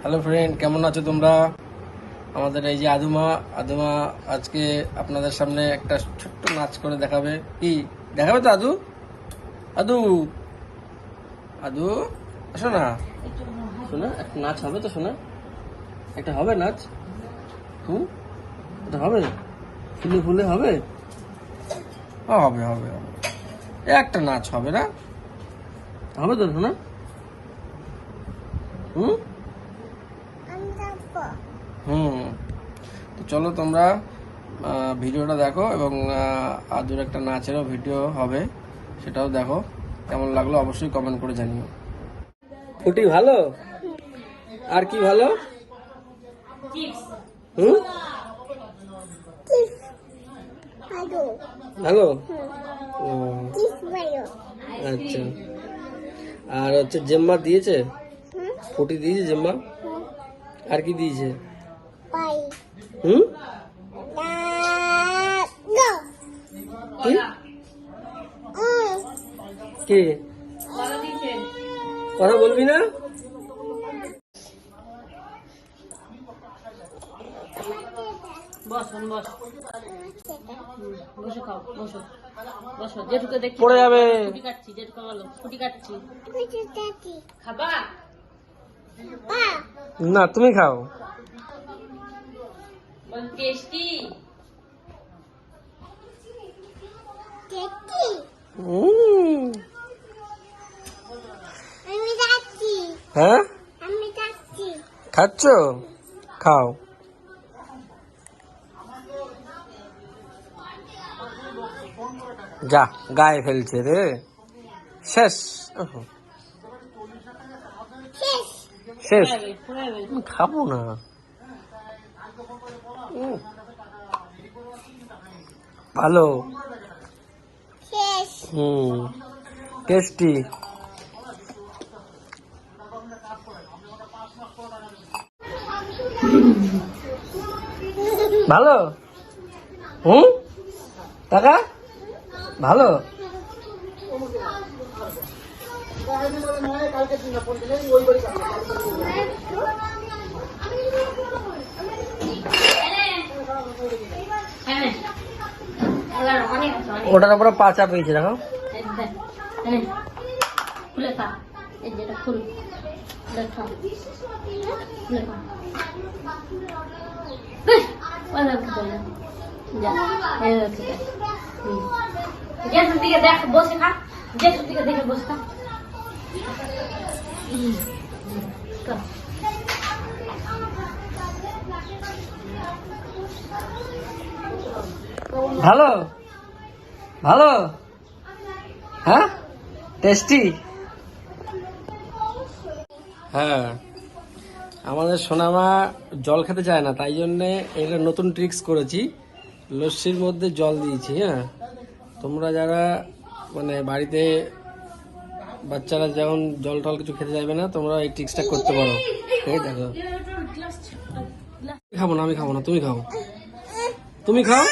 Hello friend, কেমন আছো তোমরা? আমাদের এই যে আদুমা আদুমা আজকে আপনাদের সামনে একটা ছোট্ট নাচ করে দেখাবে। কি দেখাবে তো আদু? আদু আদু শোনা শোনা, একটা নাচ হবে তো শোনা, একটা হবে নাচ। এটা হবে, ফুলে ফুলে হবে। হবে হবে হবে, একটা নাচ হবে না, হবে তো শোনা। তো চলো তোমরা ভিডিওটা দেখো এবং আদুর একটা নাচেরও ভিডিও হবে, সেটাও দেখো। কেমন লাগলো অবশ্যই কমেন্ট করে জানিও। ফুটি ভালো, আর কি ভালো? ভালো, আচ্ছা। আর হচ্ছে জেম্মা দিয়েছে, ফুটি দিয়েছে জেম্মা, আর কি দিয়েছে? কি কথা বলবি না? পড়ে যাবে। না তুমি খাও। হ্যাঁ খাচ্ছ, খাও। যা গায়ে ফেলছে রে, শেষ শেষ, খাবো না। ভালো, টেস্টি। ভালো, টাকা ভালো। ওটার উপরে পাচা পেয়েছে, দেখো। দেখ বসে খা, দেখে বসে খা। ভালো ভালো, হ্যাঁ টেস্টি। হ্যাঁ, আমাদের সোনামা জল খেতে চায় না, তাই জন্যে এটা নতুন ট্রিক্স করেছি, লস্যির মধ্যে জল দিয়েছি। হ্যাঁ, তোমরা যারা মানে বাড়িতে বাচ্চারা যখন জল টল কিছু খেতে চাইবে না, তোমরা এই ট্রিক্সটা করতে পারো। এই দেখো, খাবো না, আমি খাবো না, তুমি খাও, তুমি খাও।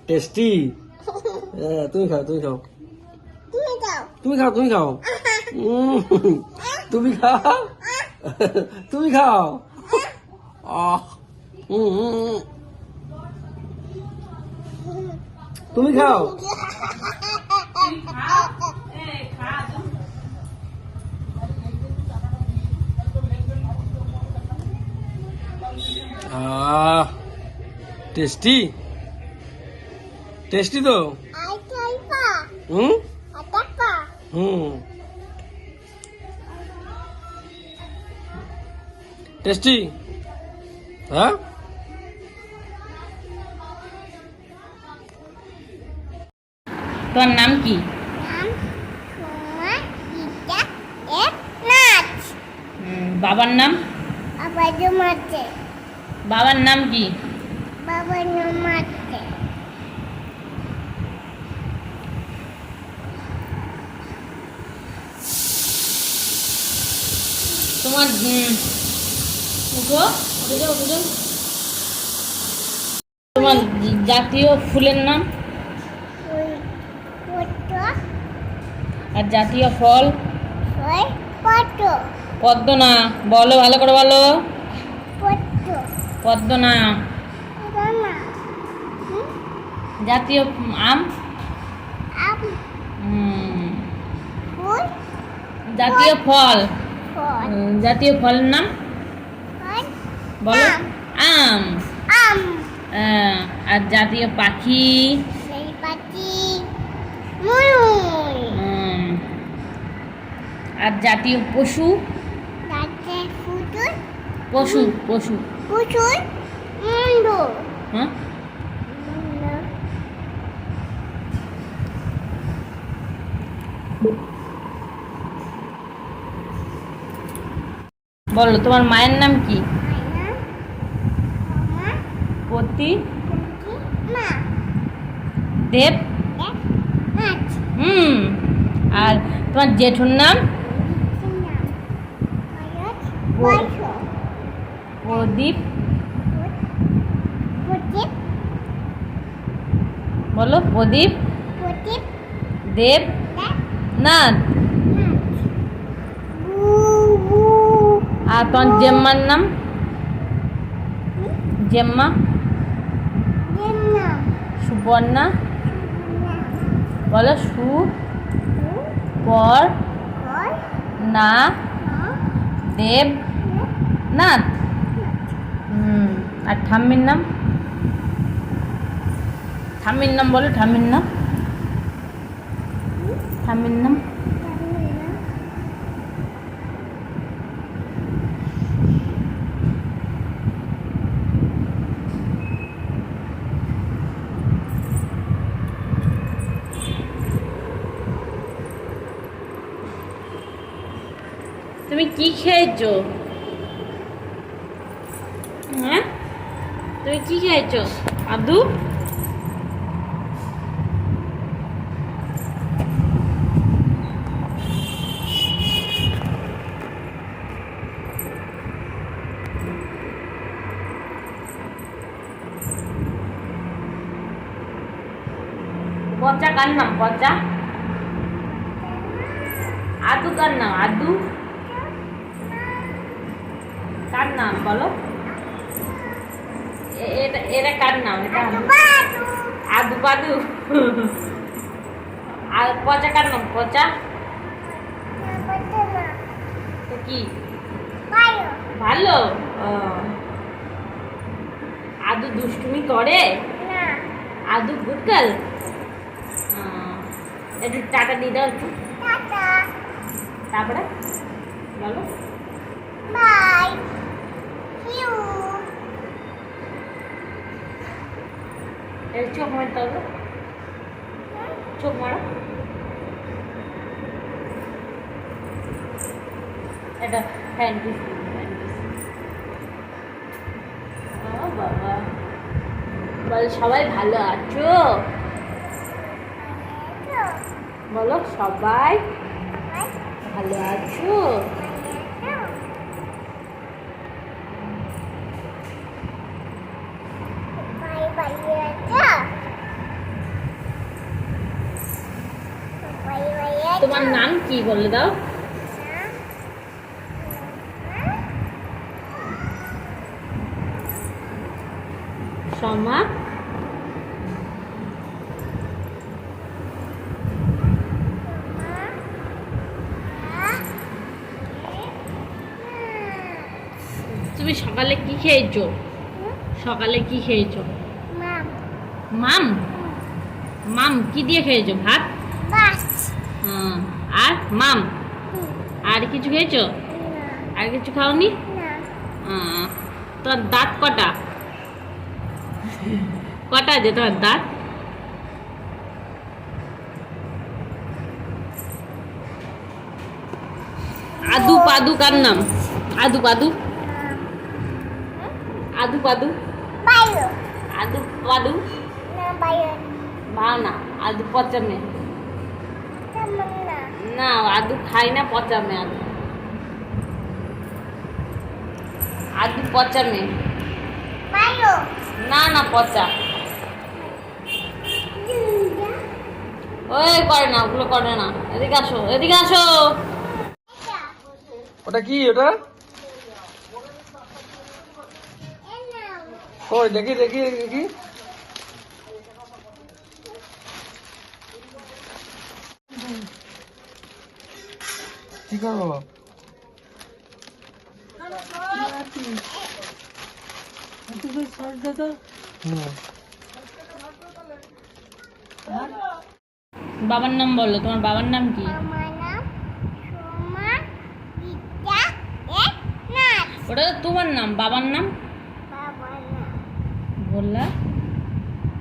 টেস্টি। তুমি খাও, তুমি খাও, তুমি খাও, তুমি খাও, তুমি খাও, তুমি খাও। তুমি খাও। টেস্টি, টেস্টি তো। টেস্টি, হ্যাঁ। তোর নাম কি? বাবার নাম? বাবার নাম কি? তোমার উঠো, উঠে যাও, উঠে যাও। তোমার জাতীয় ফুলের নাম আর জাতীয় ফল? পদ্ম না, বলো ভালো করে বলো। পদ্ম না। জাতীয় আম? জাতীয় ফল? জাতীয় ফলের নাম বলো। আম। আর জাতীয় পাখি? আর জাতীয় পশু? পশু পশু হ্যাঁ, বলো তোমার মায়ের নাম কি? পতি দেব। আর তোমার জেঠুর নাম? প্রদীপ। বলো প্রদীপ দেব নাথ। আর তোমার জেম্মার নাম? জেম্মা। সুপর্ণা। বলো সু পর না দেব নাথ। আর ঠাম্মির নাম? ঠাম্মির নাম বলো, ঠাম্মির নাম। ঠাম্মির নাম? তুমি কি খেয়েছো? হ্যাঁ, তুমি কি খেয়েছো আদু? পচা কার নাম? পচা আদু কার নাম? আদু কার নাম বলো? এটা কার নাম? এটা আদু পাদু। আর পচা কার নাম? পচা তো কি? ভালো। আদু দুষ্টুমি করে? আদু গুড গার্ল। একটু টাটা দিয়ে দাও একটু। তারপরে বলো বাই। চোখ মারতে হবে, চোখ মারো। এটা হ্যান্ড কিস। বাবা বল সবাই ভালো আছো? বলো সবাই ভালো আছো? তোমার নাম কি বলে দাও? সমা। তুমি সকালে কি খেয়েছো? সকালে কি খেয়েছো? মাম। মাম কি দিয়ে খেয়েছো? ভাত? আর মাম আর কিছু খেয়েছো? আর কিছু খাওনি? তোর দাঁত কটা? কটা আছে তোমার দাঁত? আদু পাদু কার নাম? আদু পাদু। আদু পাদু। আদু পাদু ভাও না। আদু পচা মেয়ে না, আদু খাই না, পচা মেয়ে আদু। আদু পচা মেয়ে না, না পচা। ওই করে না, ওগুলো করে না। এদিকে আসো, এদিকে আসো। ওটা কি ওটা? কই দেখি দেখি দেখি। কি করবো? বাবার নাম বলো, তোমার বাবার নাম কি? ওটা তো তোমার নাম, বাবার নাম বললা,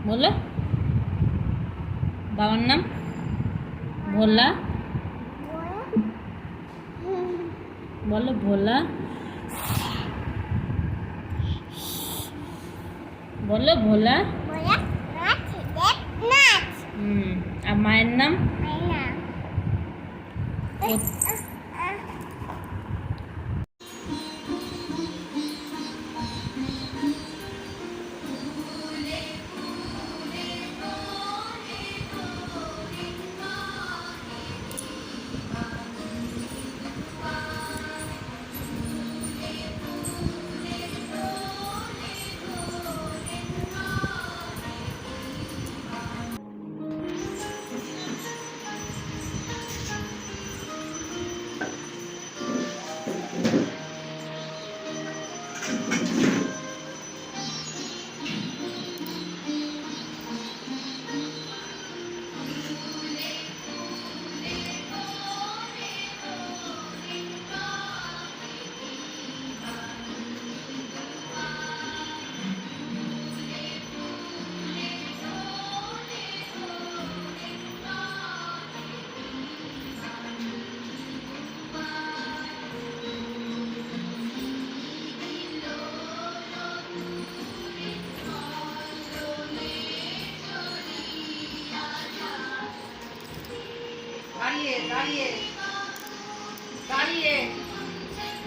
বলো বাবার নাম ভোলা, বলো ভোলা, বলো ভোলা। আর মায়ের নাম?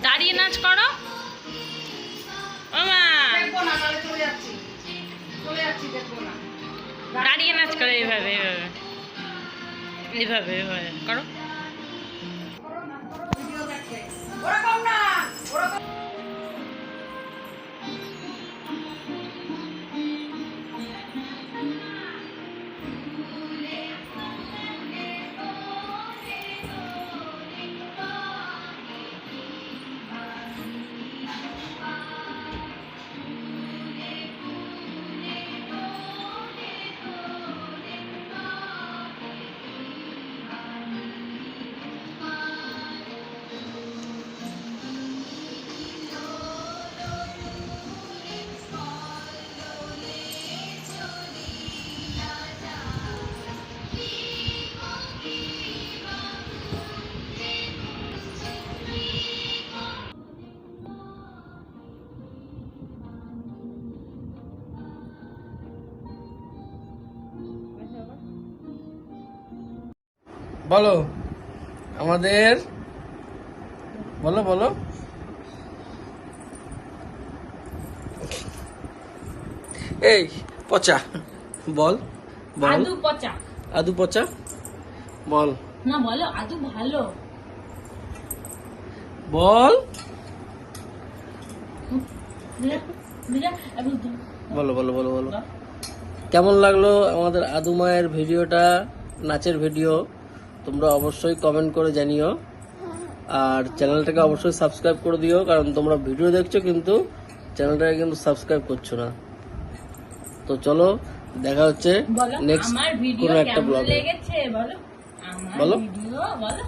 দাঁড়িয়ে নাচ করো। ও মা, দাঁড়িয়ে নাচ করো, এইভাবে এইভাবে এইভাবে এইভাবে করো। বলো আমাদের, বলো বলো। এই পচা বল, বল। আদু পচা, আদু পচা বল না বলো আদু ভালো বল। বলো বলো বলো বলো। কেমন লাগলো আমাদের আদু মায়ের ভিডিওটা, নাচের ভিডিও? তোমরা অবশ্যই কমেন্ট করে জানিও, আর চ্যানেলটাকে অবশ্যই সাবস্ক্রাইব করে দিও, কারণ তোমরা ভিডিও দেখছো কিন্তু চ্যানেলটাকে কিন্তু সাবস্ক্রাইব করছো না। তো চলো, দেখা হচ্ছে নেক্সট কোনো একটা ব্লগে। বলো আমার ভিডিও, বলো।